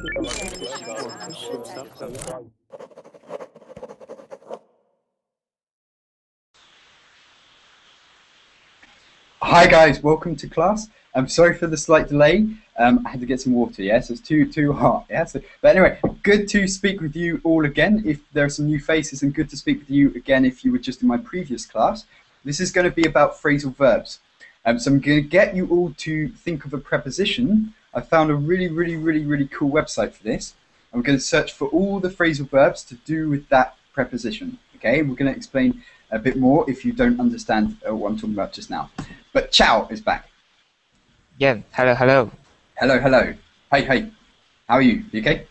Hi guys, welcome to class. I'm sorry for the slight delay. I had to get some water, yeah, so it's too hot, yeah. But anyway, good to speak with you all again. If there are some new faces, and good to speak with you again if you were just in my previous class. This is going to be about phrasal verbs. So I'm going to get you all to think of a preposition. I found a really cool website for this. I'm going to search for all the phrasal verbs to do with that preposition. Okay, we're going to explain a bit more if you don't understand what I'm talking about just now. But Chow is back. Yeah, hello. Hello. Hey. How are you? You okay?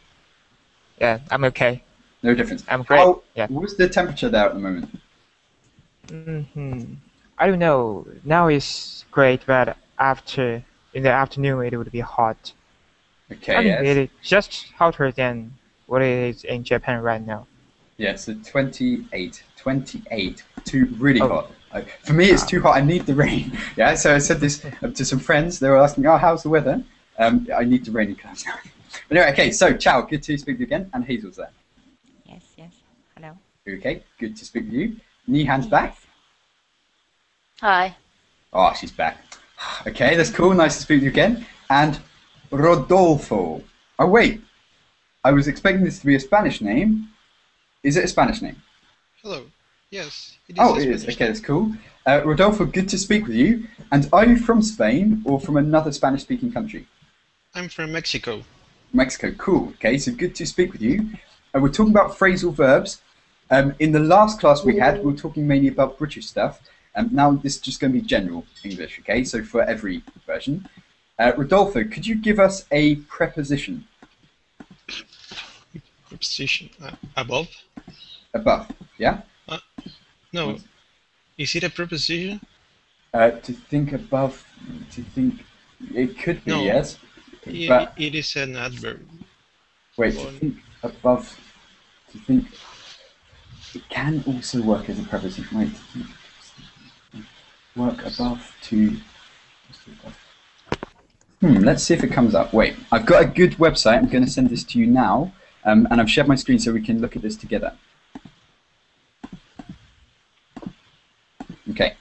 Yeah, I'm okay. No difference. I'm great. Yeah. What's the temperature there at the moment? I don't know. Now it's great, but in the afternoon it would be hot. Okay. I think yes. it is just hotter than what it is in Japan right now. Yeah, so 28. Too really hot. For me, it's too hot. I need the rain. Yeah, so I said this to some friends. They were asking, "Oh, how's the weather?" I need the rain in class now. But anyway, okay. So, Chow, good to speak with you again, and Hazel's there. Yes. Hello. Okay, good to speak with you. Nihan's back. Hi. Oh, she's back. Okay, that's cool. Nice to speak with you again. And Rodolfo. Oh wait, I was expecting this to be a Spanish name. Is it a Spanish name? Hello. Yes, it is. Oh, it is. Okay, that's cool. Rodolfo, good to speak with you. And are you from Spain or from another Spanish-speaking country? I'm from Mexico. Mexico, cool. Okay, so good to speak with you. We're talking about phrasal verbs. In the last class we had, we were talking mainly about British stuff. Now this is just going to be general English, okay? So for every version. Rodolfo, could you give us a preposition? Preposition above? Above, yeah? No. Is it a preposition? To think above, to think, it could be, No. yes. But It is an adverb. wait, to think above, to think, it can also work as a preposition. Wait, to think, work above, to, let's see if it comes up. Wait, I've got a good website. I'm going to send this to you now, and I've shared my screen so we can look at this together. Okay,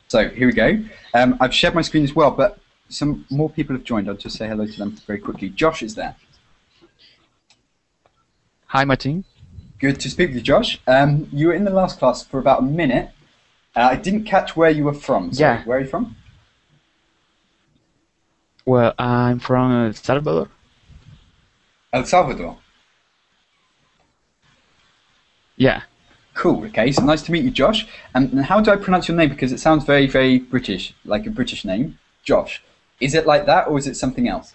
so here we go. I've shared my screen as well, but some more people have joined. I'll just say hello to them very quickly. Josh is there. Hi, Martin. Good to speak with you, Josh. You were in the last class for about a minute. I didn't catch where you were from. Sorry, Yeah. Where are you from? Well, I'm from El Salvador. El Salvador. Yeah. Cool. Okay, so nice to meet you, Josh. And how do I pronounce your name? Because it sounds very British, like a British name. Josh. Is it like that, or is it something else?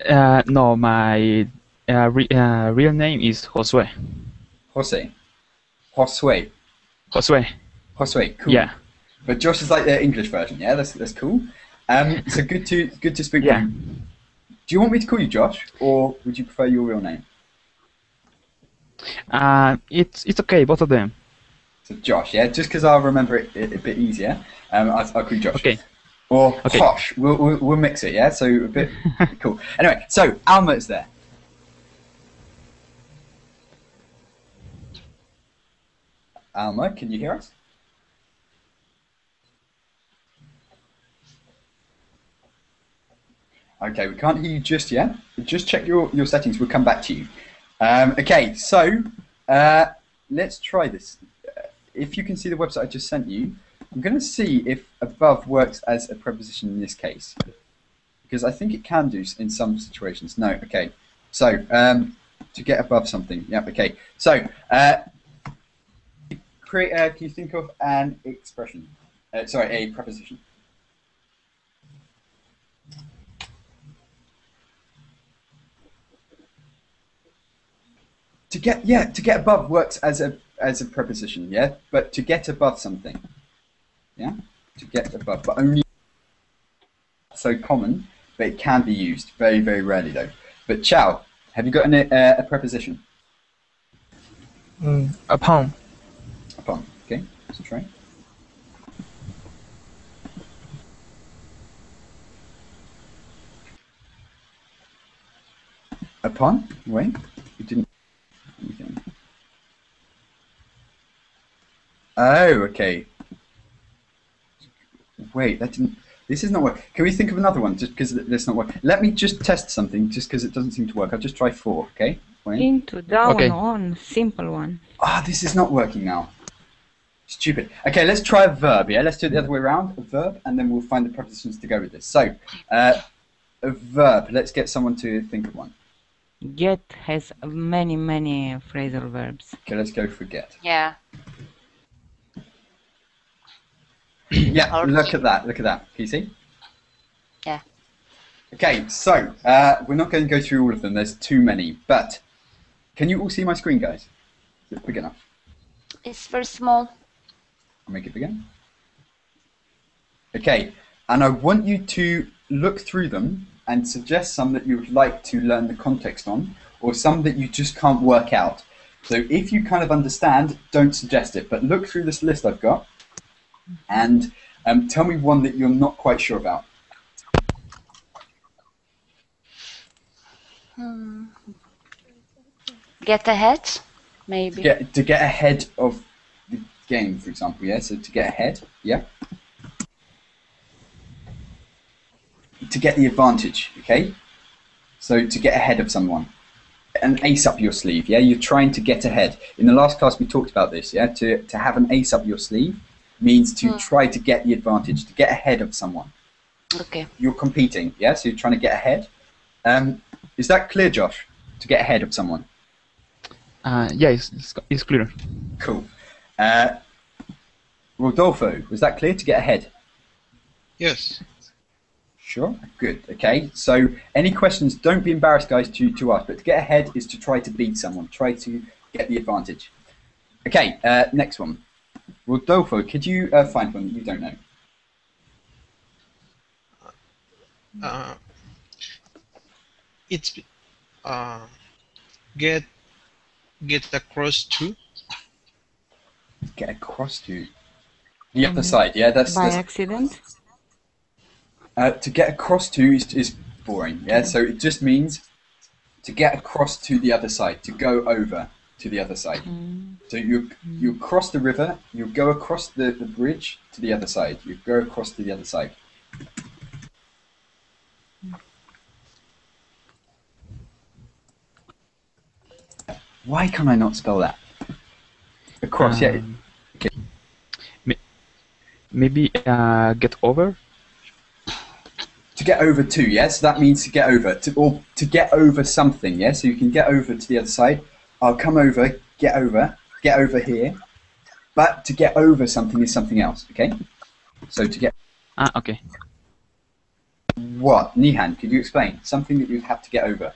No, my real name is Josue. Jose. Josue. Cool. Yeah. But Josh is like the English version. Yeah, that's cool. So good to speak Yeah. with you. Do you want me to call you Josh, or would you prefer your real name? It's okay, both of them. So Josh, yeah, just because I'll remember it a bit easier. I'll call you Josh. Okay. Or Okay. Josh. We'll mix it, yeah. So a bit cool. Anyway, so Alma is there. Alma, can you hear us? Okay, we can't hear you just yet. Just check your settings. We'll come back to you. Okay, so let's try this. If you can see the website I just sent you, I'm going to see if above works as a preposition in this case, because I think it can do in some situations. No, okay. So to get above something. Yep. Okay. So create. Can you think of an expression? Sorry, a preposition. To get above works as a preposition, yeah. But to get above something, yeah. To get above, but only so common, but it can be used very rarely though. But Chow, have you got a preposition? Upon. Upon. Okay, let's try. Upon? Wait, you didn't. Anything. Oh, okay. Wait, that didn't. This is not work. Can we think of another one? Just because this not work. Let me just test something. Just because it doesn't seem to work. I'll just try 4. Okay. Wait. Into, down, Okay. on, simple one. Ah, this is not working now. Stupid. Okay, let's try a verb. Yeah, let's do it the other way around. A verb, and then we'll find the prepositions to go with this. So, a verb. Let's get someone to think of one. Get has many phrasal verbs. Okay, let's go for get. Yeah. Yeah, Or look keep. at that. Look at that. Can you see? Yeah. Okay, so we're not going to go through all of them. There's too many. But can you all see my screen, guys? Is it big enough? It's very small. I'll make it bigger. Okay, and I want you to look through them and suggest some that you would like to learn the context on, or some that you just can't work out. So if you kind of understand, don't suggest it, but look through this list I've got and tell me one that you're not quite sure about. Get ahead, maybe. To get ahead of the game, for example, yeah? So to get ahead, yeah? To get the advantage, okay? So to get ahead of someone. An ace up your sleeve, yeah? You're trying to get ahead. In the last class we talked about this, yeah? To have an ace up your sleeve means to try to get the advantage, to get ahead of someone. Okay. You're competing, yeah? So you're trying to get ahead. Is that clear, Josh? To get ahead of someone? Yeah, it's clear. Cool. Rodolfo, was that clear? To get ahead? Yes. Sure. Good. Okay. So any questions, don't be embarrassed, guys, to ask. But to get ahead is to try to beat someone. Try to get the advantage. Okay. Next one. Rodolfo, could you find one that you don't know? It's get across to. Get across to the other side. Yeah, By that's accident. to get across to is boring. Yeah, so it just means to get across to the other side, to go over to the other side. So you cross the river, you go across the bridge to the other side. You go across to the other side. Why can I not spell that? Across, yeah. Okay. Maybe get over. To get over to, yes, that means to get over, or to get over something, yeah. So you can get over to the other side. I'll come over, get over here. But to get over something is something else, okay? So to get Okay. what? Nihan, could you explain something that you'd have to get over?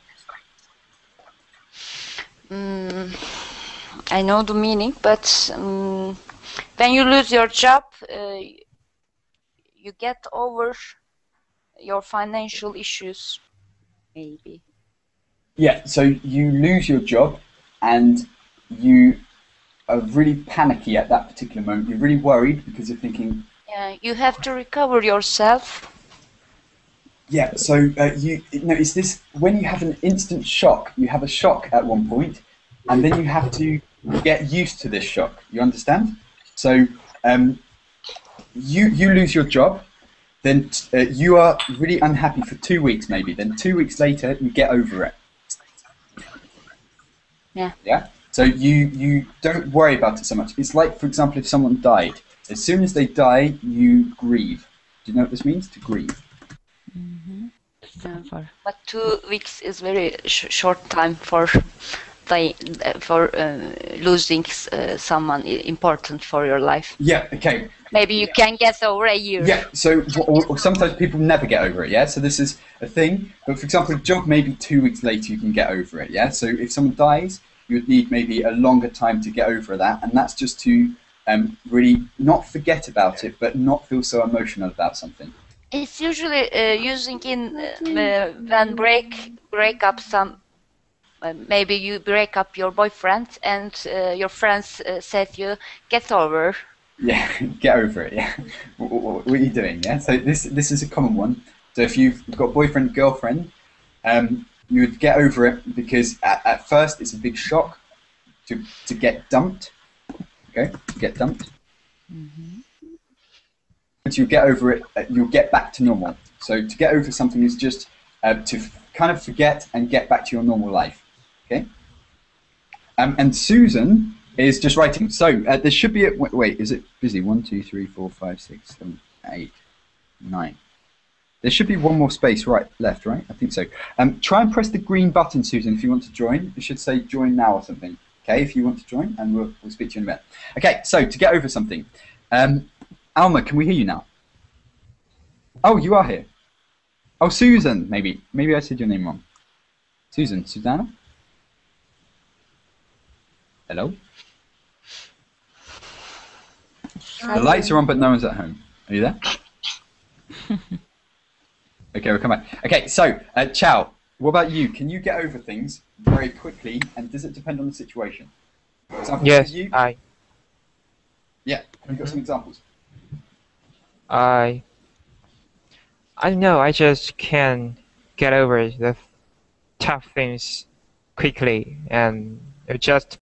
I know the meaning, but when you lose your job, you get over your financial issues, maybe. Yeah. So you lose your job, and you are really panicky at that particular moment. You're really worried because you're thinking. Yeah, you have to recover yourself. Yeah, so it's this, when you have an instant shock, you have a shock at one point, and then you have to get used to this shock. You understand? So you lose your job, then you are really unhappy for 2 weeks maybe. Then 2 weeks later, you get over it. Yeah. Yeah. So you don't worry about it so much. It's like, for example, if someone died. As soon as they die, you grieve. Do you know what this means? To grieve. But 2 weeks is very short time for losing someone important for your life. Yeah. Okay. Maybe you can get over a year. Yeah, so or sometimes people never get over it, yeah? So this is a thing. But for example, a job, maybe 2 weeks later you can get over it, yeah? So if someone dies, you would need maybe a longer time to get over that. And that's just to really not forget about it, but not feel so emotional about something. It's usually using in when break up some. Maybe you break up your boyfriend and your friends said you get over. Yeah, get over it, yeah. What are you doing, yeah? So this is a common one. So if you've got boyfriend, girlfriend, you would get over it because at first it's a big shock to get dumped. Okay, get dumped. But you'll get over it. You'll get back to normal. So to get over something is just to kind of forget and get back to your normal life. Okay. And Susan is just writing. So there should be a wait. Is it busy? 1, 2, 3, 4, 5, 6, 7, 8, 9. There should be one more space left, right? I think so. Try and press the green button, Susan, if you want to join. It should say join now or something. Okay, if you want to join, and we'll speak to you in a minute. Okay, so to get over something. Alma, can we hear you now? Oh, you are here. Oh, Susan, maybe. Maybe I said your name wrong. Susan, Susanna? Hello? The lights are on, but no one's at home. Are you there? Okay, we'll come back. Okay, so, Chow, what about you? Can you get over things very quickly, and does it depend on the situation? For example, Yes, you? Yeah, have you got some examples? I don't know. I just can get over the tough things quickly, and it just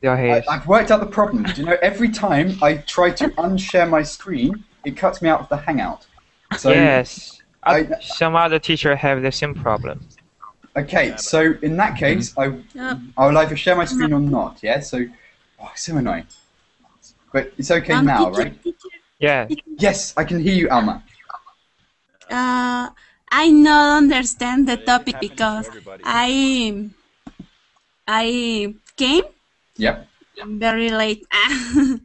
I've worked out the problem. Do you know, every time I try to unshare my screen, it cuts me out of the Hangout. So yes. Some other teacher have the same problem. Okay, so in that case, I'll either share my screen or not, yeah? So, it's so annoying. But it's okay now, right? Yeah. Yes, I can hear you, Alma. I not understand the topic because I came very late.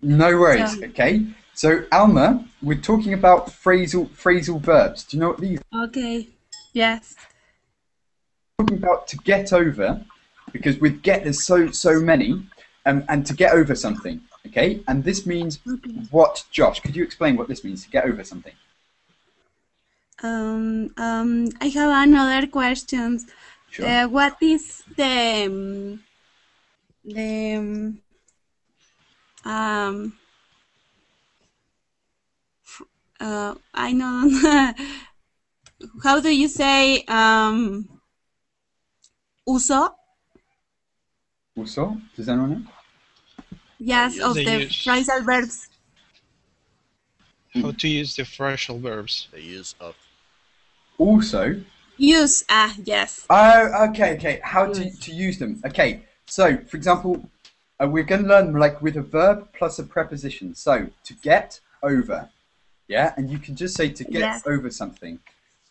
No worries, okay? So, Alma, we're talking about phrasal verbs. Do you know what these are? Okay, yes. We're talking about to get over, because with get there's so many, and to get over something, okay? And this means what, Josh? Could you explain what this means, to get over something? I have another question. Sure. What is I know. How do you say uso? Uso? Does anyone know? Yes, of the phrasal verbs. How to use the phrasal verbs? The use of. Also. Use. Yes. Oh, okay. How to use them? Okay. So, for example, we're going to learn like with a verb plus a preposition. So, to get over. Yeah, and you can just say to get over something,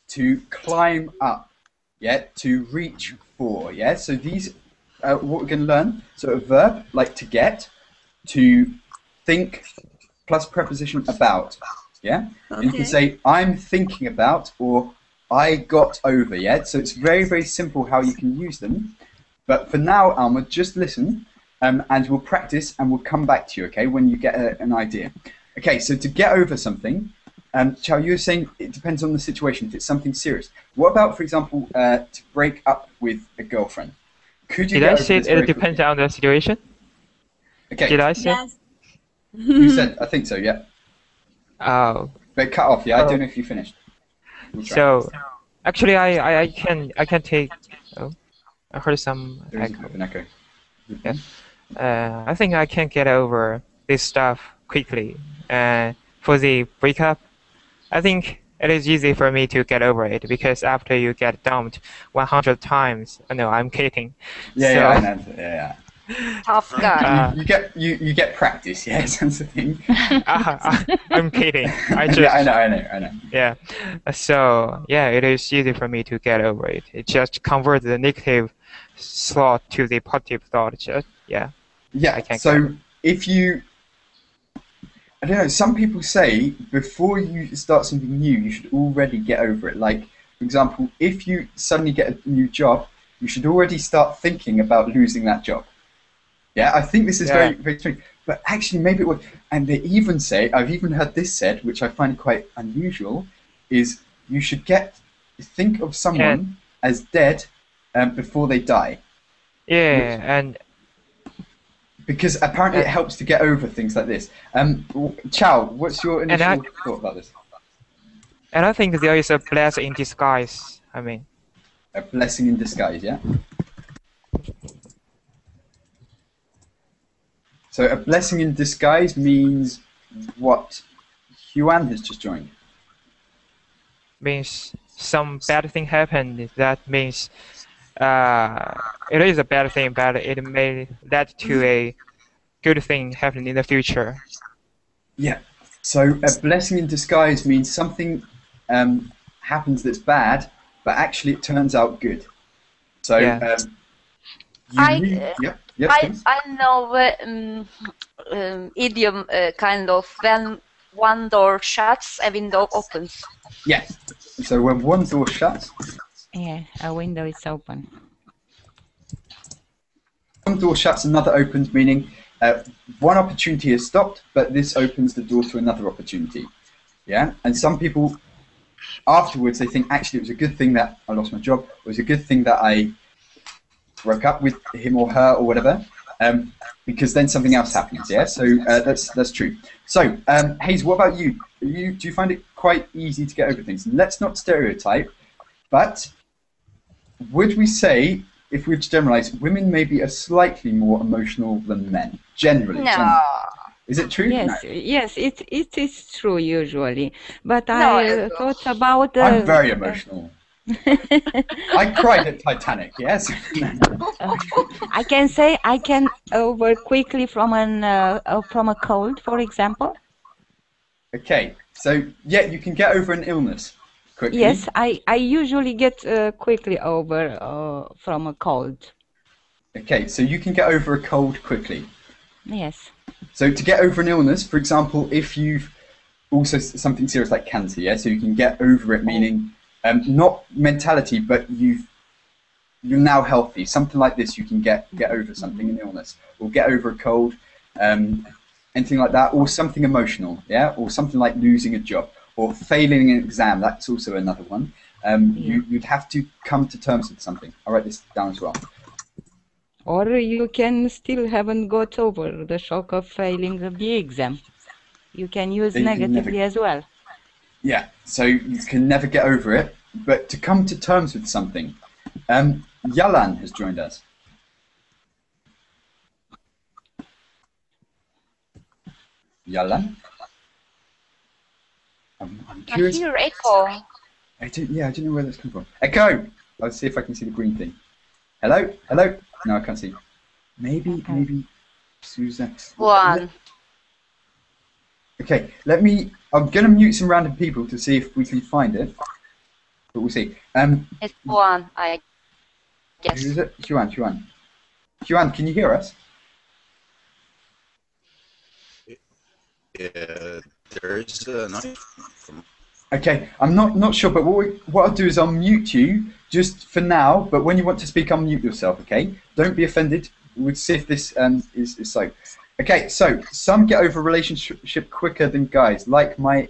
to climb up, yeah, to reach for, yeah. So these, what we're going to learn. So a verb like to get, to think, plus preposition about, yeah. Okay. And you can say I'm thinking about or I got over, yeah. So it's very simple how you can use them. But for now, Alma, just listen, and we'll practice and we'll come back to you, okay, when you get an idea. Okay, so to get over something, Chow, you were saying it depends on the situation, if it's something serious. What about, for example, to break up with a girlfriend? Could you Did I say it depends on the situation? Okay. Did I say? Yes. You said, I think so, yeah. Oh. But cut off, yeah, I don't know if you finished. So, actually, I can take, I heard some echo. An echo. Yeah. I think I can get over this stuff quickly. For the breakup, I think it is easy for me to get over it because after you get dumped 100 times, no, I'm kidding. Yeah, I know. Yeah. Tough guy. You get practice, yeah, that's the thing. I'm kidding. I know. Yeah. So yeah, it is easy for me to get over it. It just converts the negative thought to the positive thought. Yeah. So if you, I don't know, some people say before you start something new, you should already get over it. Like, for example, if you suddenly get a new job, you should already start thinking about losing that job. Yeah, I think this is very strange. But actually, maybe it would. And they even say, I've even heard this said, which I find quite unusual, is you should think of someone as dead before they die. Yeah, and because apparently it helps to get over things like this. Chow, what's your initial thought about this? and I think there is a blessing in disguise. I mean, A blessing in disguise, yeah? So a blessing in disguise means what Huan has just joined. means some bad thing happened. That means it is a bad thing, but it may lead to a good thing happening in the future. Yeah. So a blessing in disguise means something happens that's bad, but actually it turns out good. So Yeah. I know idiom kind of when one door shuts, a window opens. Yes. So when one door shuts, Yeah, a window is open. one door shuts, another opens, meaning one opportunity is stopped, but this opens the door to another opportunity. Yeah. And some people afterwards they think actually it was a good thing that I lost my job. It was a good thing that I broke up with him or her or whatever, because then something else happens. Yeah, so that's true. So Hayes, what about you? Do you find it quite easy to get over things? Let's not stereotype, but would we say, if we were to generalize, women maybe are slightly more emotional than men generally? No. Is it true? Yes, No. yes, it is true usually. But No, I thought about. I'm very emotional. I cried at Titanic. Yes. I can say I can over quickly from a cold, for example. Okay, so yeah, you can get over an illness quickly. Yes, I usually get quickly over from a cold. Okay, so you can get over a cold quickly. Yes. So to get over an illness, for example, if you've also something serious like cancer, yeah, so you can get over it, meaning not mentality, but you're now healthy. Something like this, you can get over something, an illness, or get over a cold, anything like that, or something emotional, yeah, or something like losing a job or failing an exam. That's also another one. You'd have to come to terms with something. I'll write this down as well. Or you can still haven't got over the shock of failing the exam. You can use negatively as well. Yeah, so you can never get over it, but to come to terms with something. Yalan has joined us. Yalan? I'm curious. I hear echo. I don't know where that's come from. Echo! Let's see if I can see the green thing. Hello? Hello? No, I can't see. Maybe Susan. One. Okay, I'm going to mute some random people to see if we can find it. But we'll see. It's one, I guess. Who is it? Huan. Huan, can you hear us? There's nothing from. Okay, I'm not sure, but what I'll do is I'll mute you just for now. But when you want to speak, unmute yourself. Okay, don't be offended. We'll see if this is so. Okay, so some get over a relationship quicker than guys, like my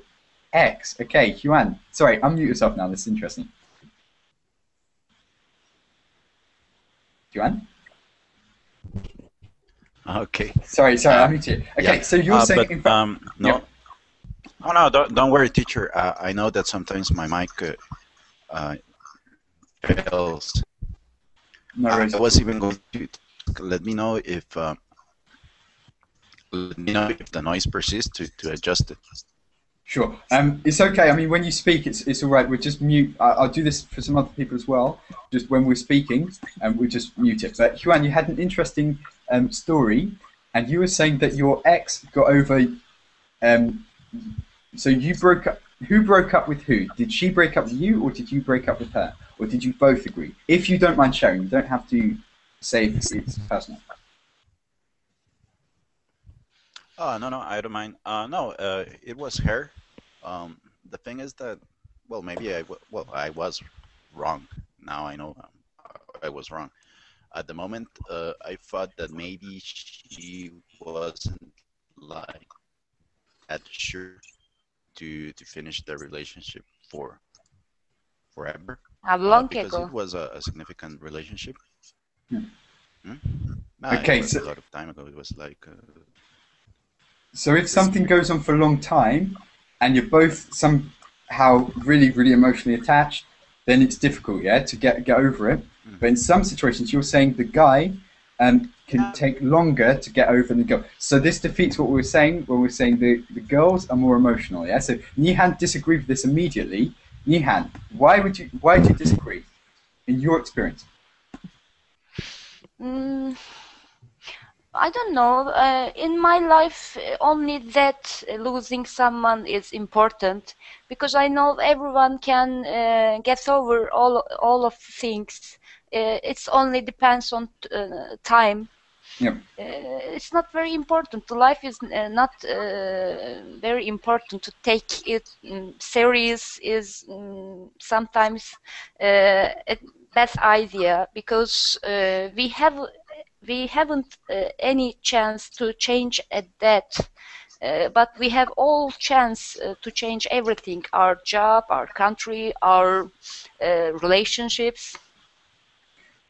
ex. Okay, Huan, sorry, unmute yourself now. This is interesting. Huan? Okay. Sorry, I muted you. Okay, yeah. So you're saying... no. Yeah. Oh, no, don't worry, teacher. I know that sometimes my mic fails. No worries. I was even going to let me know if the noise persists to adjust it. Sure. It's okay. I mean, when you speak, it's all right. We'll just mute. I'll do this for some other people as well. Just when we're speaking, we'll just mute it. But Huan, you had an interesting story, and you were saying that your ex got over. So you broke up. Who broke up with who? Did she break up with you, or did you break up with her, or did you both agree? If you don't mind sharing, you don't have to say if it's personal. No, I don't mind. No, it was her. The thing is that, well, maybe I was wrong. Now I know I was wrong. At the moment, I thought that maybe she wasn't like that sure to finish the relationship forever. How long because ago? it was a significant relationship. Hmm? No, Okay, it was so a lot of time ago. It was like. So if something goes on for a long time and you're both somehow really, really emotionally attached, then it's difficult, yeah, to get over it. But in some situations, you're saying the guy can take longer to get over than the girl. So this defeats what we were saying when we were saying the girls are more emotional, yeah? So Nihan disagreed with this immediately. Nihan, why do you disagree in your experience? Mm, I don't know. In my life, only that losing someone is important, because I know everyone can get over all of things. It's only depends on time. Yeah. It's not very important. The life is not very important to take it serious. Is sometimes a bad idea, because we haven't any chance to change at that. But we have all chance to change everything: our job, our country, our relationships.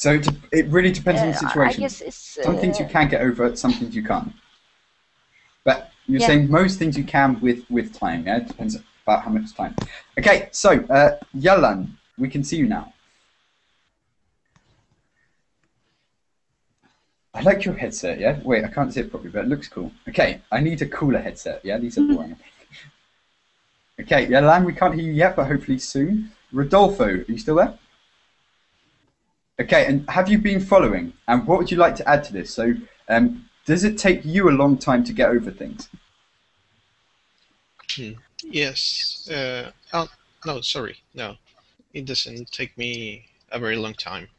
So it really depends on the I situation. guess it's Some things you can get over, some things you can't. But you're Yeah. saying most things you can with time, yeah? It depends about how much time. Okay, so Yalan, we can see you now. I like your headset, yeah? Wait, I can't see it properly, but it looks cool. Okay, I need a cooler headset, yeah? These are boring. Okay, Yalan, we can't hear you yet, but hopefully soon. Rodolfo, are you still there? Okay, and have you been following? And what would you like to add to this? So, does it take you a long time to get over things? Yes. No, sorry. No, it doesn't take me a very long time.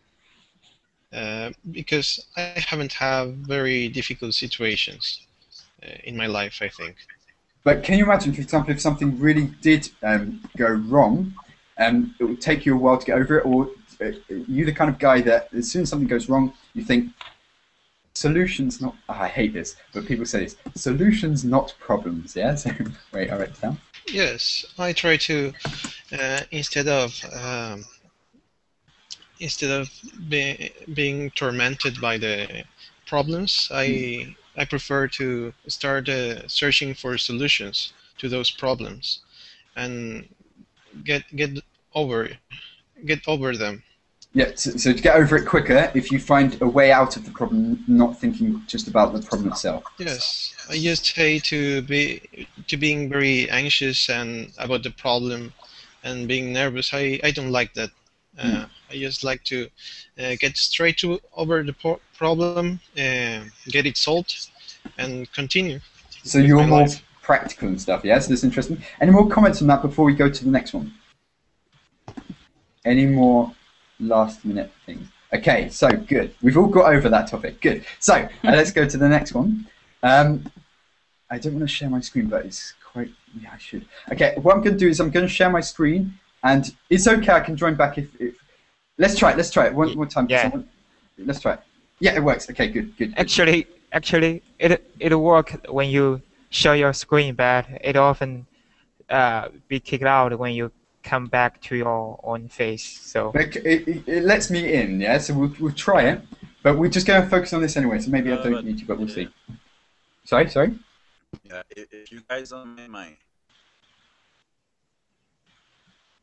Because I haven't had very difficult situations in my life, I think. But can you imagine, for example, if something really did go wrong, it would take you a while to get over it, or you the kind of guy that as soon as something goes wrong, you think, solutions not. Oh, I hate this, but people say this: solutions not problems. Yeah. So wait, I'll write it down. Yes, I try to instead of being tormented by the problems, I prefer to start searching for solutions to those problems and get over them. Yeah. So to get over it quicker, if you find a way out of the problem, not thinking just about the problem itself. Yes, I just hate to being very anxious and about the problem and being nervous. I don't like that. I just like to get straight to over the problem, get it solved, and continue. So with you're my more life. practical and stuff. Yeah. So that's interesting. Any more comments on that before we go to the next one? Any more last minute things? Okay, so good. We've all got over that topic. Good. So let's go to the next one. I don't want to share my screen, but it's quite. Yeah, I should. Okay, what I'm going to do is I'm going to share my screen, and it's okay. I can join back if. Let's try it. Let's try it one more time. Yeah. Let's try it. Yeah, it works. Okay, good. Actually, it'll work when you show your screen, but it often be kicked out when you come back to your own face. So But it lets me in, yeah. So we'll try it, but we're just going to focus on this anyway. So maybe I don't need to, but we'll see. Sorry. Yeah, if you guys don't mind my.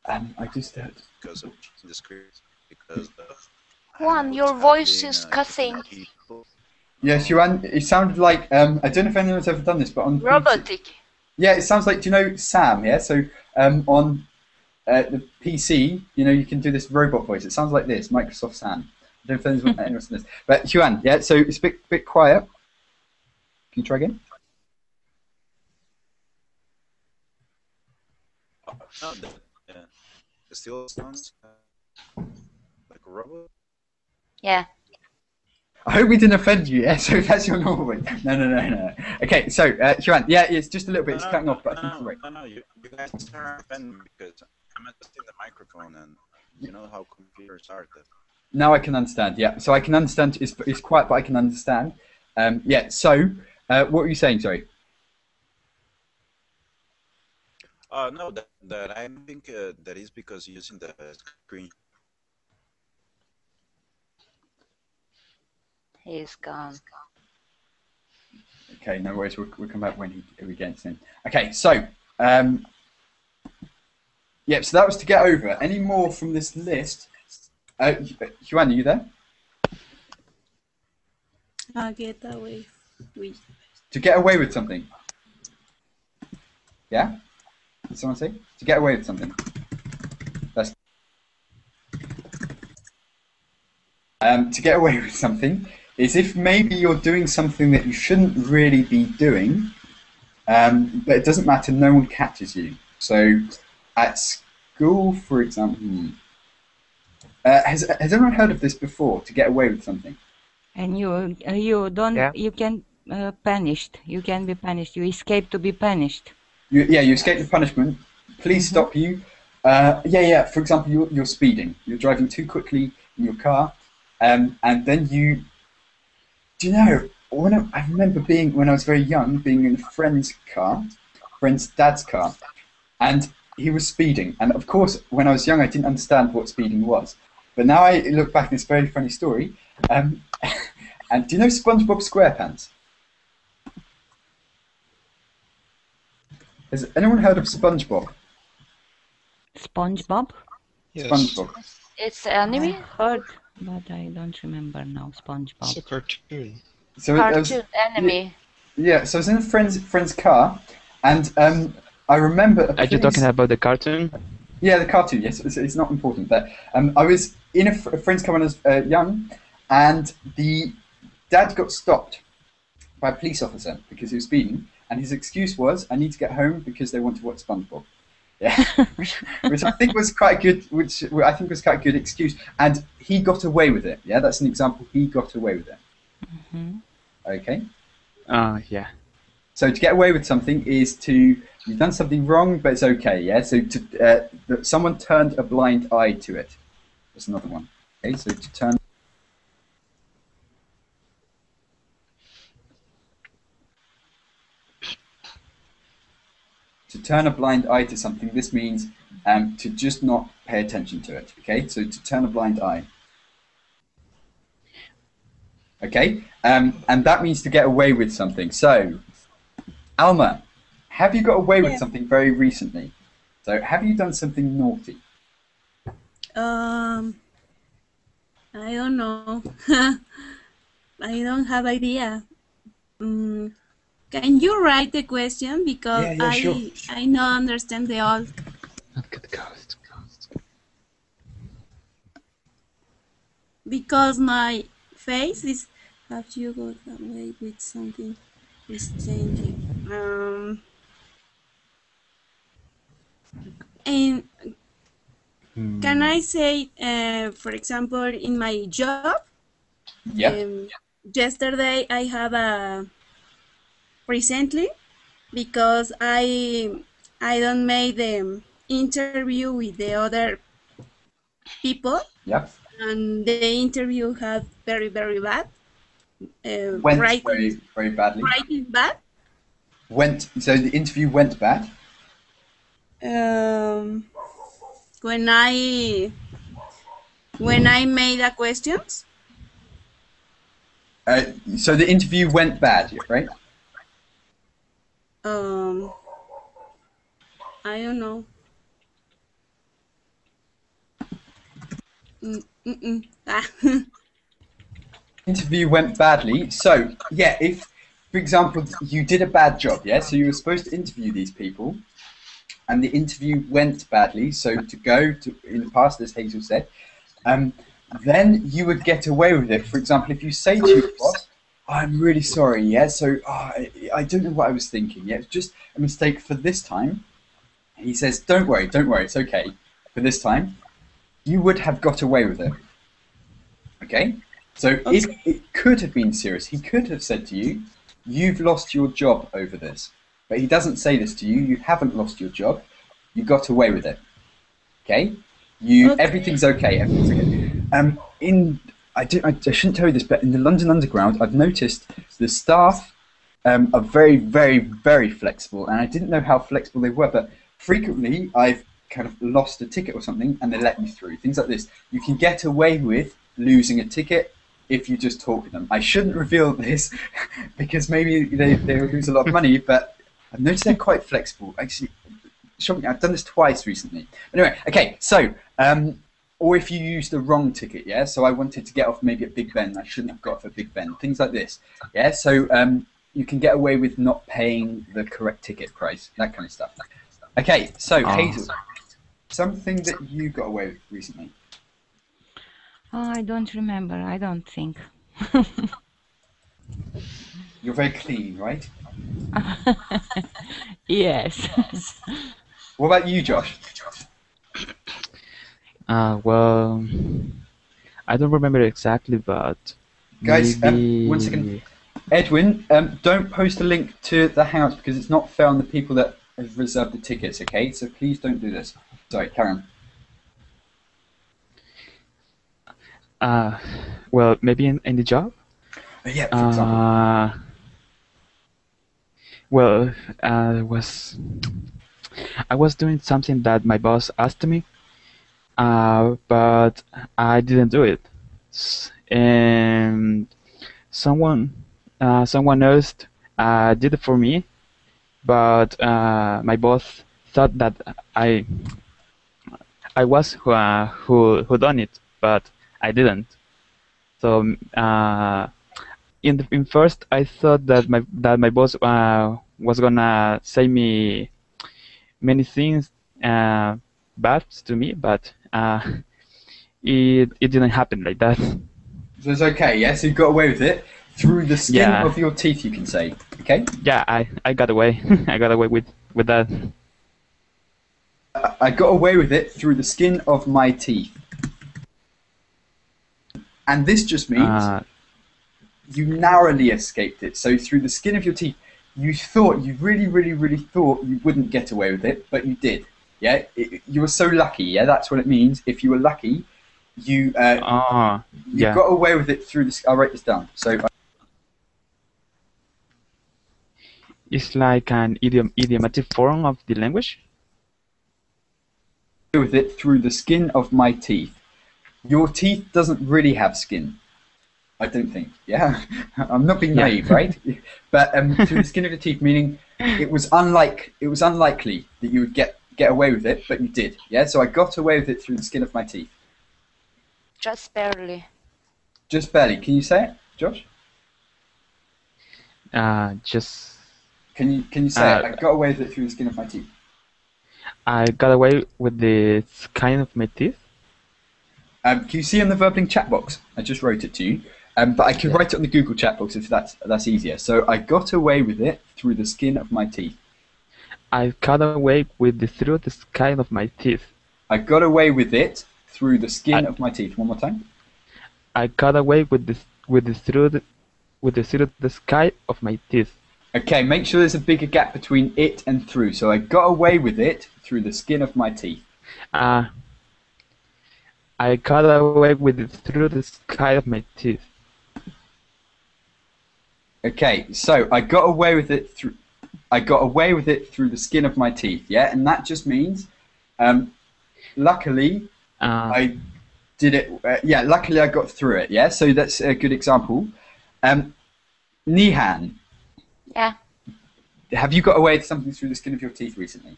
I just heard. Because of the script, because. Juan, your voice is cutting. Yes, Yuan. It sounded like I don't know if anyone's ever done this, but on Robotic. PC, yeah, it sounds like. Do you know Sam? Yeah. So on the PC, you can do this robot voice. It sounds like this, Microsoft Sam. I don't know if anyone's done this, but Yuan, yeah. So it's a bit quiet. Can you try again? No, it still sounds like a robot. Yeah. I hope we didn't offend you. Yeah, so that's your normal way. No. Okay, so Yuan, yeah, it's just a little bit. It's cutting off, but I think it's right. No, you guys are offending me because I'm adjusting the microphone, and you know how computers are. Now I can understand. Yeah, so I can understand. It's quiet, but I can understand. Yeah. So, what were you saying? Sorry. No, that I think that is because using the screen. He's gone. Okay, no worries. We'll come back when he gets in. Okay, so yep. So that was to get over. Any more from this list? Juan, are you there? Get away with. To get away with something. Yeah? Did someone say? To get away with something. That's to get away with something is if maybe you're doing something that you shouldn't really be doing, but it doesn't matter, no one catches you. So at school, for example, has anyone heard of this before, to get away with something? And you don't, Yeah. you can punished. You can be punished. You escape to be punished. You escape the punishment. Police stop you. For example, you're speeding. You're driving too quickly in your car, and then you. Do you know? I remember when I was very young, being in a friend's dad's car, and he was speeding. And of course, when I was young, I didn't understand what speeding was. But now I look back, and it's a very funny story. And do you know SpongeBob SquarePants? Has anyone heard of SpongeBob? SpongeBob? Yes. SpongeBob. It's anime? I heard, but I don't remember now. SpongeBob. It's a cartoon. So Cartoon, anime. Yeah, so I was in a friend's car, and I remember. Are you talking about the cartoon? Yeah, the cartoon. Yes, it's not important, but I was in a friend's car when I was young, and the dad got stopped by a police officer because he was speeding, and his excuse was, "I need to get home because they want to watch SpongeBob." Yeah, which I think was quite good. Which I think was quite a good excuse, and he got away with it. Yeah, that's an example. He got away with it. Mm-hmm. Okay. Yeah. So to get away with something is you've done something wrong, but it's okay. Yeah. So that someone turned a blind eye to it. That's another one. Okay. So to turn. To turn a blind eye to something, this means to just not pay attention to it. Okay, so to turn a blind eye. Okay, and that means to get away with something. So, Alma, have you got away with something very recently? So, have you done something naughty? I don't know. I don't have idea. Can you write the question because sure. I don't understand the all. Because my face is. Have you got away with something? Is changing. And can I say, for example, in my job? Yeah. Yesterday I have a. Recently, because I don't make the interview with the other people. Yep. And the interview had very bad. Went very badly. Writing bad. So the interview went bad. When I made the questions. So the interview went bad, right? I don't know. Interview went badly. So yeah, if, for example, you did a bad job, yeah, so you were supposed to interview these people, and the interview went badly. So in the past, as Hazel said, then you would get away with it. For example, if you say to your boss, "I'm really sorry, yeah, so I don't know what I was thinking, yeah, it's just a mistake for this time." He says, don't worry, it's okay for this time. You would have got away with it. Okay? So if it could have been serious, he could have said to you, "You've lost your job over this." But he doesn't say this to you. You haven't lost your job. You got away with it. Okay? Everything's okay. Everything's okay. I shouldn't tell you this, but in the London Underground, I've noticed the staff are very, very, very flexible, and I didn't know how flexible they were, but frequently I've kind of lost a ticket or something, and they let me through. Things like this. You can get away with losing a ticket if you just talk to them. I shouldn't reveal this because maybe they will lose a lot of money, but I've noticed they're quite flexible. Actually, I've done this twice recently. Anyway, okay, so, or if you use the wrong ticket, yeah? So I wanted to get off maybe at Big Ben. I shouldn't have got off at Big Ben. Things like this, yeah? So you can get away with not paying the correct ticket price, that kind of stuff. Okay, so Hazel, something that you got away with recently. Oh, I don't remember. I don't think. You're very clean, right? Yes. What about you, Josh? Well, I don't remember exactly, but Guys, maybe... 1 second. Edwin, don't post a link to the house because it's not fair on the people that have reserved the tickets, okay? So please don't do this. Sorry, Karen. Well, maybe in the job. Yeah, for example. Well, I was doing something that my boss asked me, but I didn't do it. And someone else did it for me, but my boss thought that I was who done it, but I didn't. So in first I thought that my boss was gonna say me many things bad to me, but it didn't happen like that. So it's okay, yeah? So you got away with it through the skin of your teeth, you can say, okay? Yeah, I got away. I got away with that. I got away with it through the skin of my teeth. And this just means you narrowly escaped it. So through the skin of your teeth, you really thought you wouldn't get away with it, but you did. Yeah, you were so lucky. Yeah, that's what it means. If you were lucky, you got away with it through the. I'll write this down. So it's like an idiomatic form of the language. With it through the skin of my teeth. Your teeth doesn't really have skin. I don't think. Yeah, I'm not being naive, right? But through the skin of your teeth, meaning it was unlikely that you would get away with it, but you did. Yeah, so I got away with it through the skin of my teeth. Just barely. Just barely. Can you say it, Josh? Just. Can you say it? I got away with it through the skin of my teeth. I got away with the skin of my teeth. Can you see in the Verbling chat box? I just wrote it to you. But I can write it on the Google chat box if that's easier. So I got away with it through the skin of my teeth. I got away with through the skin of my teeth. I got away with it through the skin of my teeth. One more time. I got away with through the skin of my teeth. Okay, make sure there's a bigger gap between it and through. So I got away with it through the skin of my teeth. I got away with it through the skin of my teeth. Okay, so I got away with it through the skin of my teeth. Yeah, and that just means, luckily, I did it. Luckily I got through it. Yeah, so that's a good example. Nihan. Yeah. Have you got away with something through the skin of your teeth recently?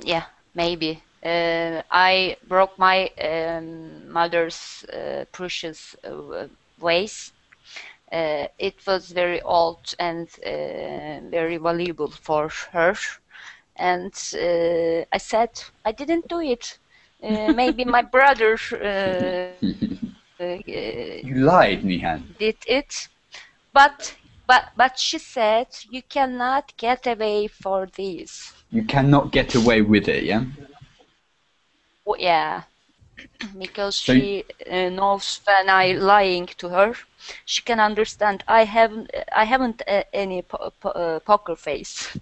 Yeah, maybe. I broke my mother's precious vase. It was very old and very valuable for her. And I said, I didn't do it. Maybe my brother you lied, Nihan. Did it. But she said, you cannot get away for this. You cannot get away with it, yeah? Oh, yeah. Because she knows when I lying to her, she can understand. I haven't any poker face.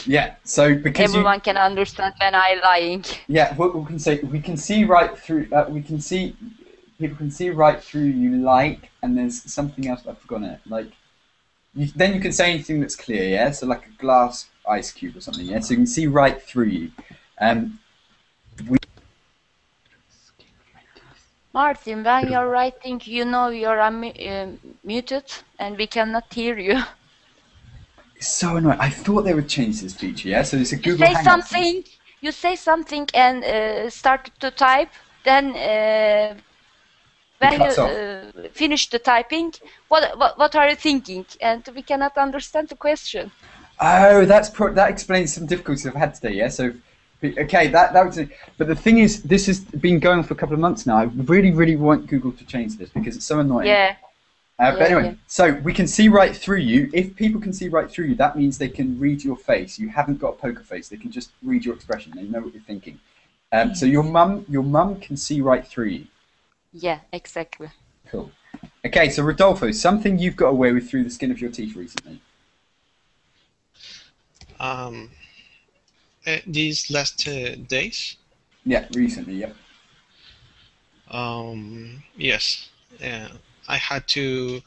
Yeah. So because everyone can understand when I lying. Yeah. What we can say, we can see right through. People can see right through you. Like, and there's something else I've forgotten it. Like, then you can say anything that's clear. Yeah. So like a glass ice cube or something. Yeah. So you can see right through you. Martin, when you're writing, you know you're muted and we cannot hear you. It's so annoying. I thought they would change this feature, yeah? So it's a You Google say Hangouts. something, and start to type, then when cuts you off. finish the typing, what are you thinking? And we cannot understand the question. Oh, that explains some difficulties I've had today, yeah? So, okay, that was it. But the thing is, this has been going on for a couple of months now. I really, really want Google to change this because it's so annoying. Yeah. But anyway, so we can see right through you. If people can see right through you, that means they can read your face. You haven't got a poker face. They can just read your expression. They know what you're thinking. So your mum can see right through you. Yeah, exactly. Cool. Okay, so Rodolfo, something you've got away with through the skin of your teeth recently. These last days. Yeah, recently. Yep. Yes. I had to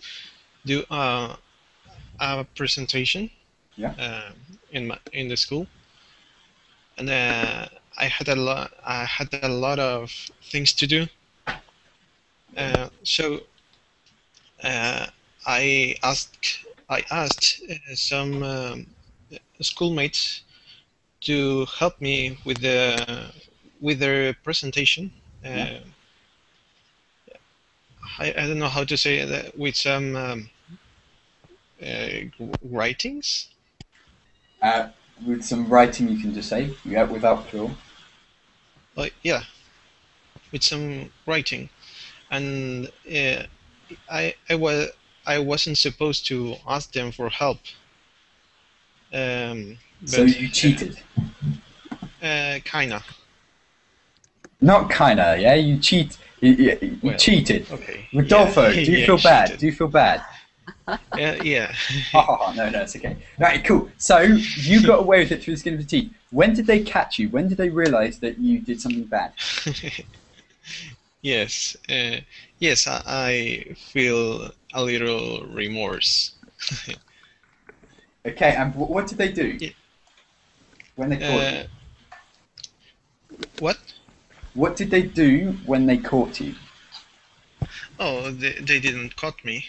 do a presentation. Yeah. In the school, and I had a lot of things to do. So I asked some schoolmates to help me with their presentation. I don't know how to say that, with some writings. With some writing, you can just say, yeah, without plural. Yeah, with some writing, and I wasn't supposed to ask them for help. So you cheated. Kinda. Not kinda, yeah. You cheat. You cheated. Okay. Rodolfo, do you feel bad? Cheated. Do you feel bad? Yeah. Oh, no, it's okay. Right, cool. So you got away with it through the skin of your teeth. When did they catch you? When did they realise that you did something bad? Yes. Yes, I feel a little remorse. Okay, and what did they do when they caught you? What? What did they do when they caught you? Oh, they didn't catch me.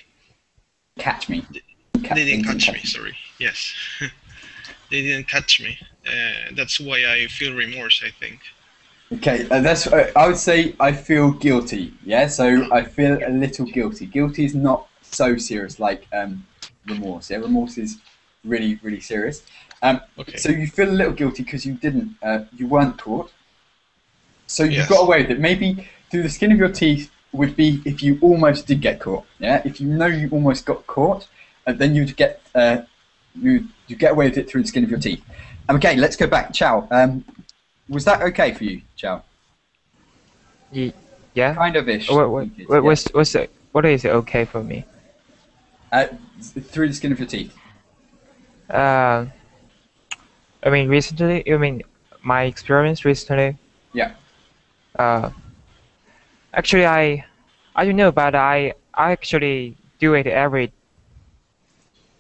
Catch me. They didn't catch me, sorry. Yes. They didn't catch me. That's why I feel remorse, I think. Okay, that's. I would say I feel guilty. Yeah, so I feel a little guilty. Guilty is not so serious like remorse. Yeah, remorse is really, really serious. Okay. So you feel a little guilty because you weren't caught. So you Yes. got away with it. Maybe through the skin of your teeth would be if you almost did get caught. Yeah, if you know you almost got caught, then you'd get you get away with it through the skin of your teeth. Okay, let's go back. Chow. Was that okay for you, Chow? Yeah. Kind of ish. What is it okay for me? Through the skin of your teeth. I mean, recently. You mean my experience recently? Yeah. Actually, I don't know, but I actually do it every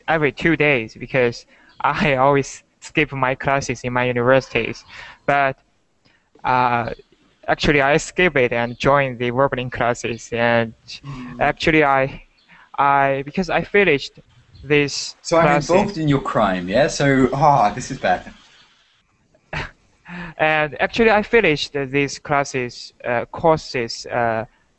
2 days because I always skip my classes in my universities. But actually, I skip it and join the verbling classes. And actually, because I finished this. So I'm involved in your crime, yeah? So, this is bad. And actually, I finished these courses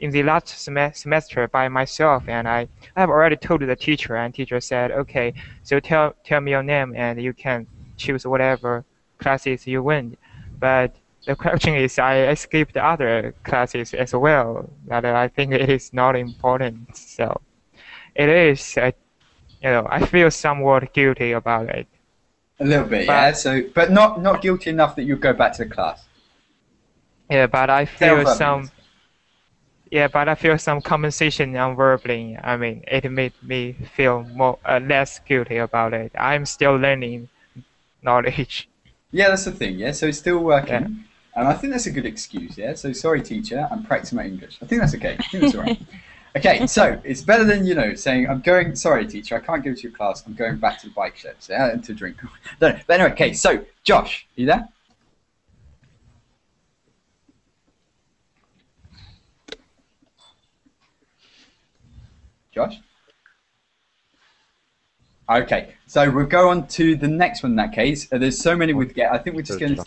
in the last semester by myself, and I have already told the teacher, and teacher said, okay, so tell me your name, and you can choose whatever classes you want. But the question is, I skipped other classes as well, that I think it is not important. So it is, I feel somewhat guilty about it. A little bit, yeah. So, but not guilty enough that you go back to the class. Yeah, but I feel some. Yeah, but I feel some compensation on verbally. I mean, it made me feel less guilty about it. I'm still learning knowledge. Yeah, that's the thing. Yeah, so it's still working, Yeah. and I think that's a good excuse. Yeah. So sorry, teacher. I'm practicing my English. I think that's okay. I think that's all right. Okay, so it's better than saying I'm going. Sorry, teacher, I can't go to your class. I'm going back to the bike shed. So and to drink. No, but anyway, okay. So Josh, are you there? Josh? Okay, so we'll go on to the next one in that case. There's so many with get. I think we're just going to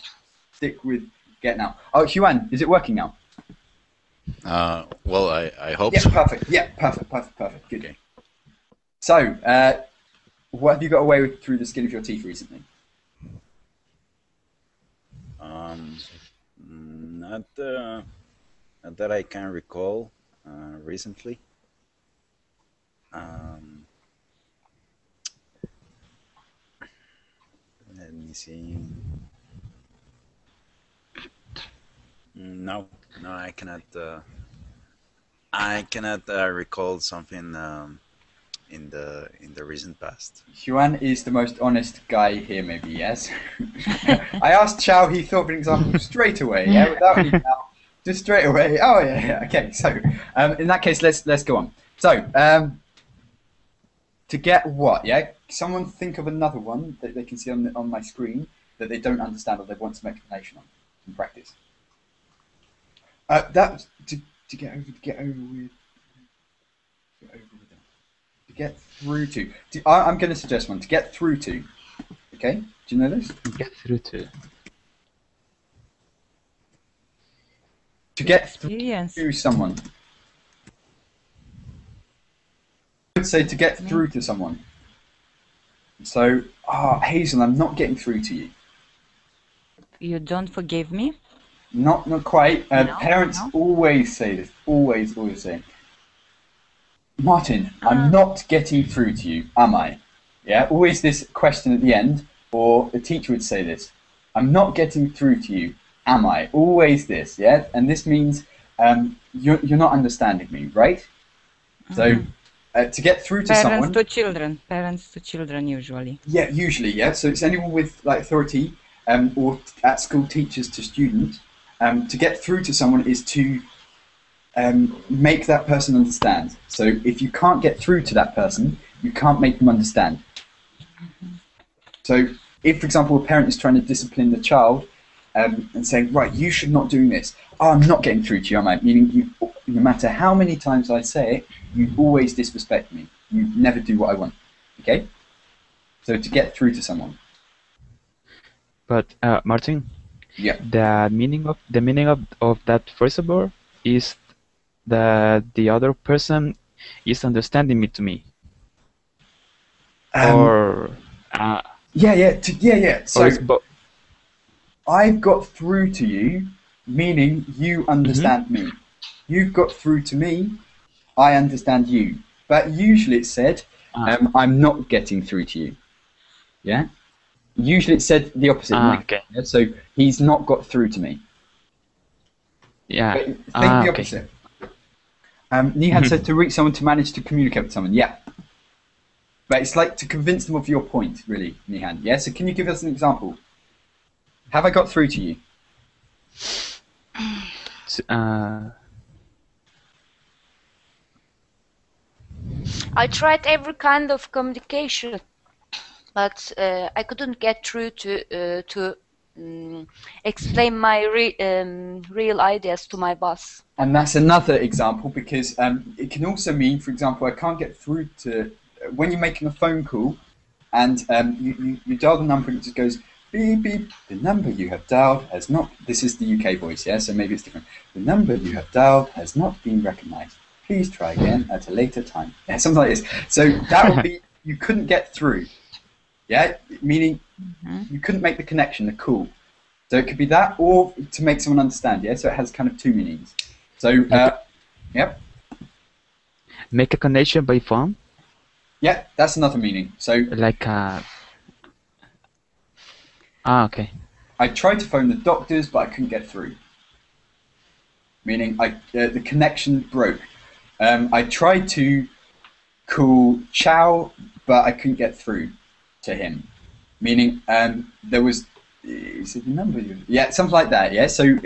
stick with get now. Oh, Huan, is it working now? Well, I hope Yeah, so. perfect. Yeah, perfect. Good. Okay. So, what have you got away with through the skin of your teeth recently? Not that I can recall recently. Let me see. No, I cannot. I cannot recall something in the recent past. Huan is the most honest guy here, maybe, yes? I asked Chow, he thought of an example straight away, yeah, without any doubt. Just straight away. Oh, yeah. Okay, so in that case, let's go on. So, to get what, yeah? Someone think of another one that they can see on my screen that they don't understand or they want some explanation on in practice. That to get over with. To get through to. I'm going to suggest one. To get through to. Okay? Do you know this? Get through to. To get Experience. through to someone. I would say to get through to someone. So, Hazel, I'm not getting through to you. You don't forgive me? Not quite. No, Parents no. always say this. Always say. Martin, I'm not getting through to you, am I? Yeah, always this question at the end, or the teacher would say this. I'm not getting through to you, am I? Always this, yeah? And this means you're not understanding me, right? So to get through to someone... Parents to children usually. Yeah, usually, yeah. So it's anyone with like authority or at school teachers to students. To get through to someone is to make that person understand. So if you can't get through to that person, you can't make them understand. So if, for example, a parent is trying to discipline the child and saying, right, you should not do this. Oh, I'm not getting through to you, am I? Meaning no matter how many times I say it, you always disrespect me. You never do what I want. Okay? So to get through to someone. But Martin, Yeah. the meaning of that first verb is that the other person is understanding me to me. Yeah. So or I've got through to you, meaning you understand me. You've got through to me, I understand you. But usually it's said, I'm not getting through to you. Yeah? Usually it's said the opposite. Okay. Yeah? So he's not got through to me. Yeah. But think the opposite. Nihan said to reach someone, to manage to communicate with someone. Yeah. But it's like to convince them of your point, really, Nihan. Yeah? So can you give us an example? Have I got through to you? I tried every kind of communication, but I couldn't get through to explain my real ideas to my boss. And that's another example because it can also mean, for example, I can't get through to when you're making a phone call and you dial the number and it just goes beep beep. The number you have dialed has not. This is the UK voice, yeah. So maybe it's different. The number you have dialed has not been recognised. Please try again at a later time. Yeah, something like this. So that would be you couldn't get through. Yeah, meaning you couldn't make the connection, the call. So it could be that, or to make someone understand. Yeah, so it has kind of two meanings. So, yep. Make a connection by phone. Yeah, that's another meaning. So, like okay. I tried to phone the doctors, but I couldn't get through. Meaning, the connection broke. I tried to call Chow, but I couldn't get through to him. Meaning, there was. Is it the number? Yeah, something like that. Yeah, so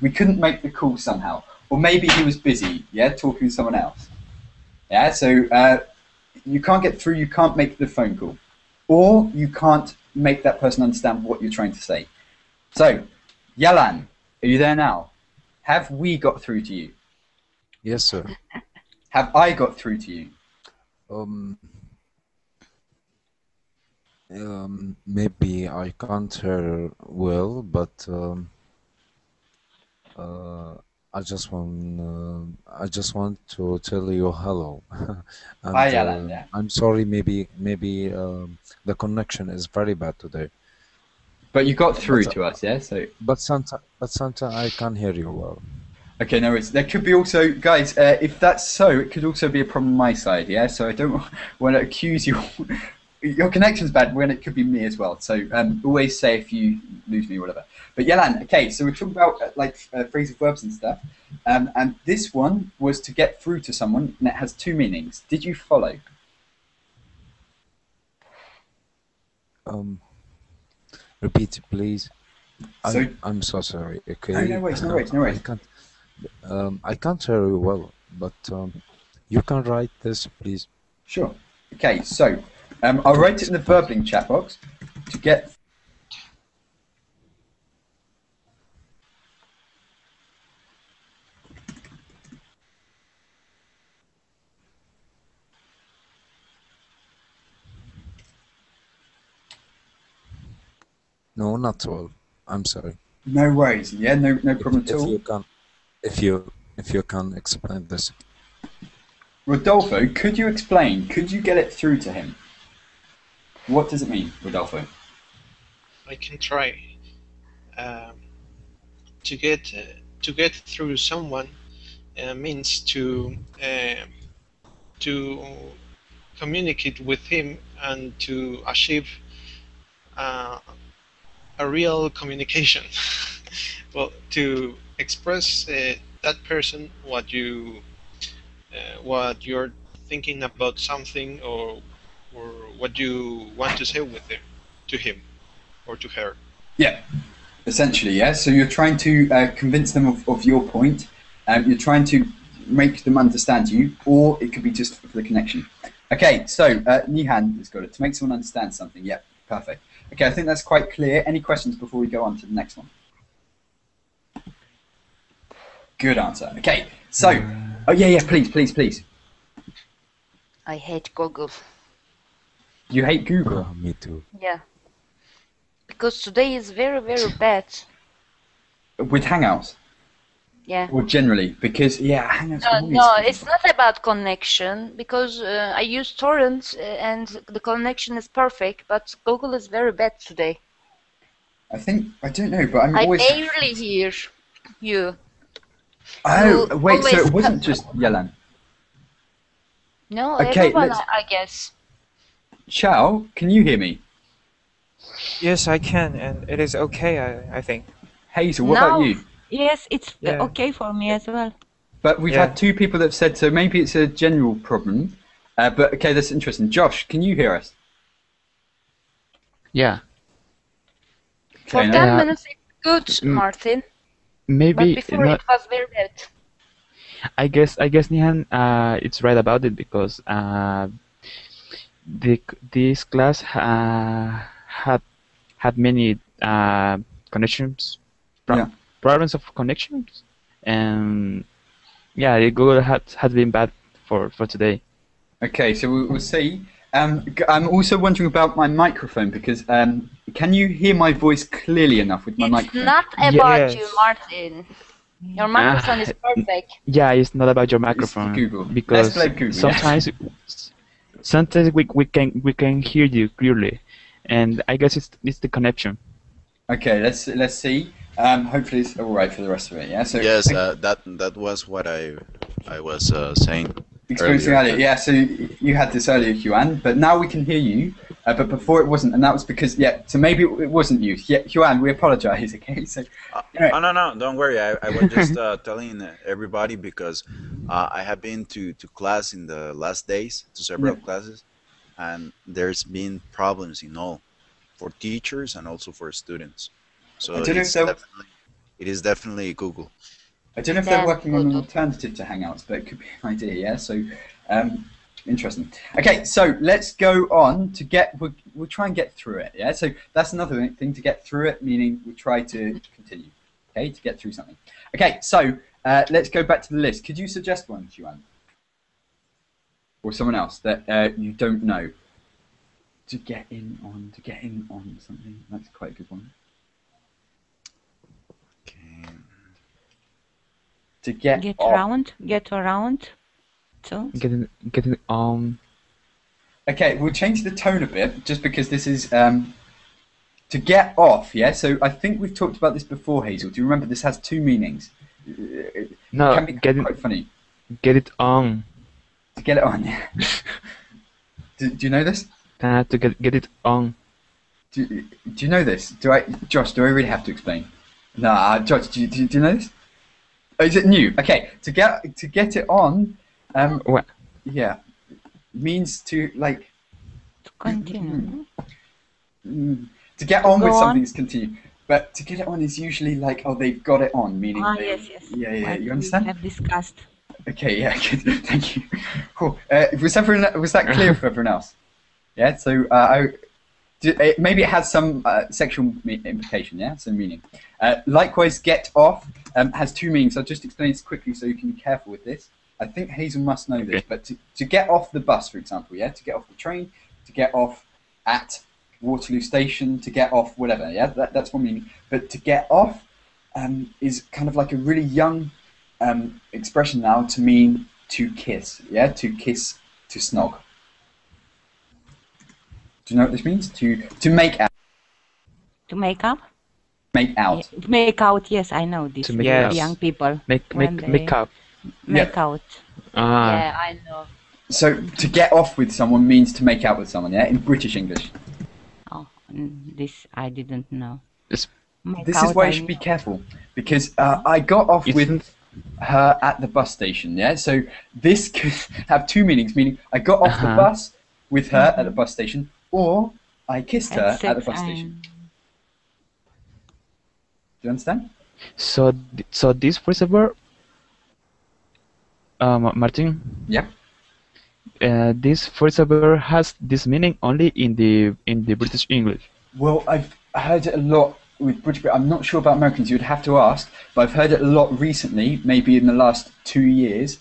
we couldn't make the call somehow, or maybe he was busy. Yeah, talking to someone else. Yeah, so you can't get through. You can't make the phone call, or you can't make that person understand what you're trying to say. So, Yalan, are you there now? Have we got through to you? Yes, sir. Have I got through to you? Um, Maybe I can't hear well, but uh, I just want to tell you hello, Hi, and Alan. Yeah. I'm sorry. Maybe the connection is very bad today. But you got through But to us, yeah. So Santa, I can hear you well. okay, no worries. There could be also, guys, if that's so, it could also be a problem on my side, yeah? So I don't want to accuse you. Your connection's bad when it could be me as well. So always say if you lose me or whatever. But Yelan, okay, so we're talking about phrasal verbs and stuff. And this one was to get through to someone, and it has two meanings. Did you follow? Repeat, please. So, I'm so sorry. Okay. no worries, no worries, no worries. I can't hear you well, but you can write this, please. Sure. Okay, so I'll write it in the verb link chat box to get. No, not well. I'm sorry. No worries. Yeah, no problem at all. If you can explain this. Rodolfo, could you explain? Could you get it through to him? What does it mean, Rodolfo? I can try. To get through someone means to communicate with him and to achieve a real communication. Well, to express that person what you're thinking about something, or what you want to say with him, to him or to her. Yeah, essentially, yeah. So you're trying to convince them of your point. You're trying to make them understand you, or it could be just for the connection. Okay, so Nihan has got it. To make someone understand something. Yep, perfect. Okay, I think that's quite clear. Any questions before we go on to the next one? Good answer. Okay, so, oh yeah, please. I hate Google. You hate Google? Oh, me too. Yeah. Because today is very, very bad. With Hangouts? Yeah. Or generally? Because, yeah, Hangouts always... No, it's not about connection, because I use torrents and the connection is perfect, but Google is very bad today. I don't know, but I'm always... I barely hear you. Oh, wait, so it wasn't just Yelan? No, okay, everyone, I guess. Chow, can you hear me? Yes, I can, and it is okay, I think. Hazel, what about you? Yes, it's okay for me as well. But we've had two people that have said, so maybe it's a general problem. But okay, that's interesting. Josh, can you hear us? Yeah. For 10 minutes it's good, Martin. Maybe but before it was very bad. I guess Nihan it's right about it, because this class had many connections, problems of connections, and yeah, Google has been bad for today. Okay, so we'll see. I'm also wondering about my microphone, because can you hear my voice clearly enough with my microphone? It's not about you, Martin. Your microphone is perfect. Yeah, it's not about your microphone. It's Google. Because Let's blame Google, sometimes we can hear you clearly, and I guess it's the connection. Okay, let's see. Hopefully it's all right for the rest of it. Yeah. So yes, that was what I was saying. Experiencing earlier. Yeah. So you had this earlier, Huan, but now we can hear you. But before it wasn't, and that was because so maybe it wasn't you. Yeah, Huan, we apologize. Okay. So. No, don't worry. I was just telling everybody, because I have been to class in the last days, to several classes, and there's been problems in all, for teachers and also for students. So it is definitely Google. I don't know if they're working on an alternative to Hangouts, but it could be an idea, yeah? So, interesting. Okay, so let's go on to we'll try and get through it, yeah? So that's another thing, to get through it, meaning we'll try to continue, okay? To get through something. Okay, so let's go back to the list. Could you suggest one, Juan? or someone else that you don't know. To get in on something. That's quite a good one. Okay. To get around. So Getting on. Okay, we'll change the tone a bit, just because this is to get off. Yeah. So I think we've talked about this before, Hazel. Do you remember this has two meanings? It No, can be quite funny. Get it on. To get it on. Yeah. do you know this? To get it on. Do you know this? Josh? Do I really have to explain? Nah, Josh. Do you know this? Oh, is it new? Okay. To get it on. What? Yeah. Means to like. To continue. To get on with go something on. is continue, but to get it on is usually like, oh, they've got it on, meaning. Yes. Yeah. What You we understand? have discussed. Okay. Yeah. Good. Thank you. Cool. Was that clear for everyone else? Yeah. So maybe it has some sexual implication. Yeah. Some meaning. Likewise, get off has two meanings. I'll just explain this quickly so you can be careful with this. I think Hazel must know this, but to get off the bus, for example, yeah, to get off the train, to get off at Waterloo Station, to get off whatever, yeah, that's one meaning. But to get off is kind of like a really young expression now to mean to kiss, yeah, to kiss, to snog. Do you know what this means? To make out. To make up? Make out. Yeah, make out, yes, I know this. To make Yes. out. Young people. Make up. Make out. Yeah, I know. So to get off with someone means to make out with someone, yeah, in British English. Oh, this I didn't know. Make This out, is why you I should be know. careful, because I got off with Isn't- her at the bus station, yeah? So this could have two meanings, meaning I got off the bus with her at the bus station, or I kissed her Had at the sex, bus station. Do you understand? So this first verb, Martin. Yeah. This first verb has this meaning only in the British English. Well, I've heard it a lot with British, but I'm not sure about Americans. You'd have to ask, but I've heard it a lot recently, maybe in the last 2 years.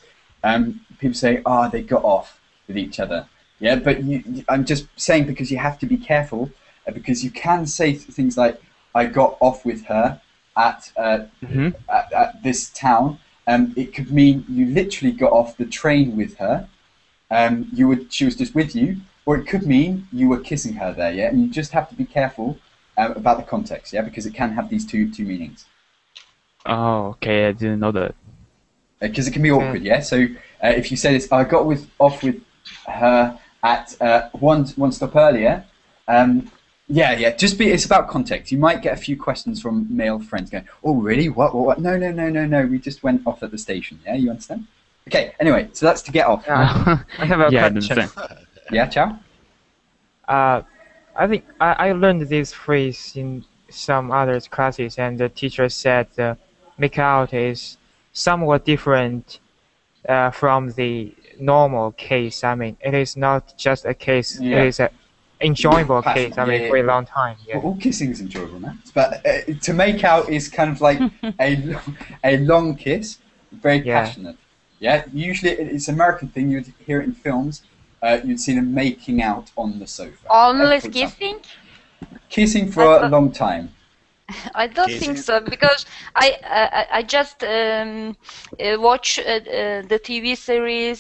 People say, they got off with each other. Yeah, but I'm just saying because you have to be careful, because you can say things like, I got off with her at this town. It could mean you literally got off the train with her. She was just with you, or it could mean you were kissing her there, yeah. And you just have to be careful about the context, yeah, because it can have these two meanings. Oh, okay, I didn't know that. Because it can be awkward, yeah. So if you say this, I got off with her at one stop earlier. It's about context. You might get a few questions from male friends going, "Oh, really? What? No. We just went off at the station." Yeah, you understand? Okay. Anyway, so that's to get off. I have a Yeah, I question. understand. Yeah, ciao. I think I learned this phrase in some other classes, and the teacher said make out is somewhat different from the normal case. I mean, it is not just a case; Yeah. it is an enjoyable Passion, case. I mean, yeah. for a long time. Yeah. Well, all kissing is enjoyable, man. But to make out is kind of like a long kiss, very Yeah. passionate. Yeah, usually it's an American thing. You'd hear it in films. You'd see them making out on the sofa. Only for example. kissing? Kissing for a long time. I don't think so, because I just watch the TV series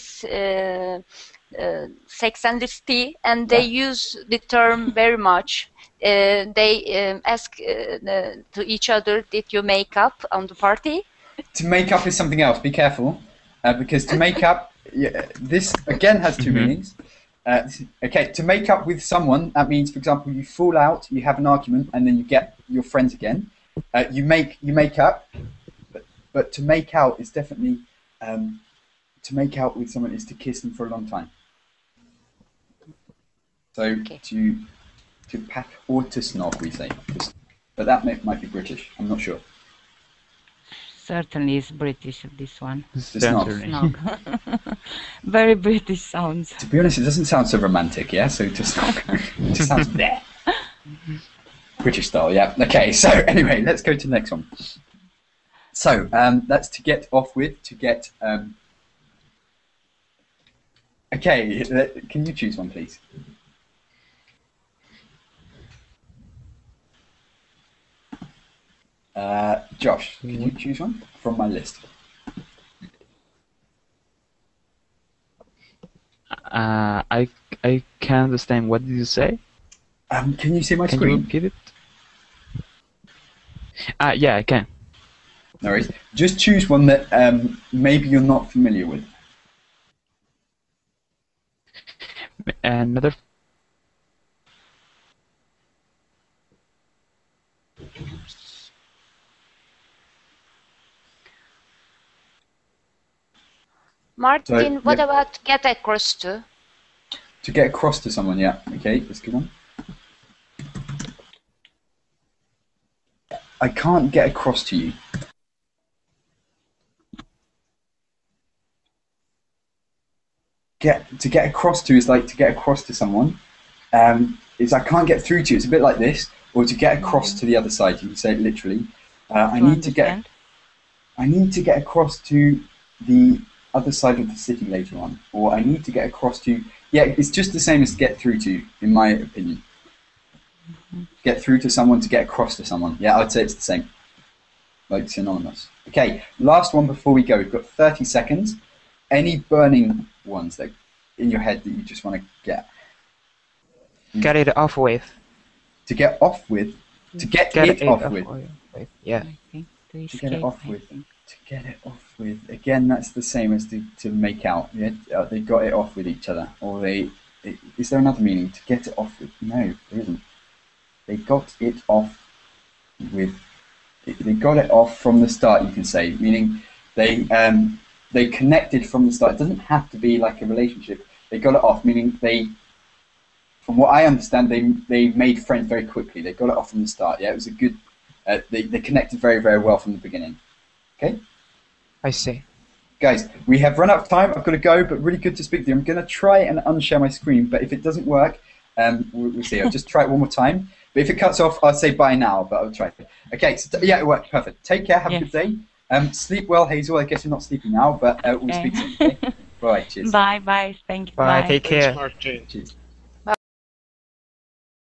Sex and the City, and they use the term very much. They ask to each other, "Did you make up on the party?" To make up is something else. Be careful, because to make up, this again has two meanings. Okay, to make up with someone, that means, for example, you fall out, you have an argument, and then you get your friends again. You make up, but to make out is definitely to make out with someone is to kiss them for a long time. So to pack or to snog, we say, but that might be British. I'm not sure. Certainly is British, this one. Certainly. Snog. Very British sounds. To be honest, it doesn't sound so romantic, yeah? So just it just sounds there. British style, yeah. Okay, so anyway, let's go to the next one. So that's to get off with, to get Okay, can you choose one, please? Josh, can you choose one from my list? I can't understand. What did you say? Can you see my Can screen? you repeat it? Yeah, I can. No worries. Just choose one that maybe you're not familiar with. Another. Martin, So, what yep. about get across to? To get across to someone, yeah. Okay, that's a good one. I can't get across to you. To get across to is like to get across to someone. Is I can't get through to you. It's a bit like this, or to get across to the other side. You can say it literally. I need to get across to the other side of the city later on, or I need to get across to. Yeah, it's just the same as get through to, in my opinion. Get through to someone, to get across to someone. Yeah, I'd say it's the same. Like synonymous. Okay, last one before we go. We've got 30 seconds. Any burning ones that in your head that you just want to get? Get it off with. To get off with? To get it off with? Yeah. I think to escape. To get it off with. To get it off with. Again, that's the same as to make out. Yeah? They got it off with each other. Or they... Is there another meaning? To get it off with? No, there isn't. They got it off with... They got it off from the start, you can say. Meaning they connected from the start. It doesn't have to be like a relationship. They got it off, meaning they... From what I understand, they made friends very quickly. They got it off from the start. Yeah, it was a good... they connected very, very well from the beginning. Okay? I see. Guys, we have run out of time. I've got to go, but really good to speak to you. I'm going to try and unshare my screen, but if it doesn't work, we'll see. I'll just try it one more time. But if it cuts off, I'll say bye now, but I'll try. Okay, so yeah, it worked. Perfect. Take care. Have a good day. Sleep well, Hazel. I guess you're not sleeping now, but we'll speak soon. Okay? Bye. Cheers. Bye. Thank you. Bye. Take care. Thanks, Martin. Cheers.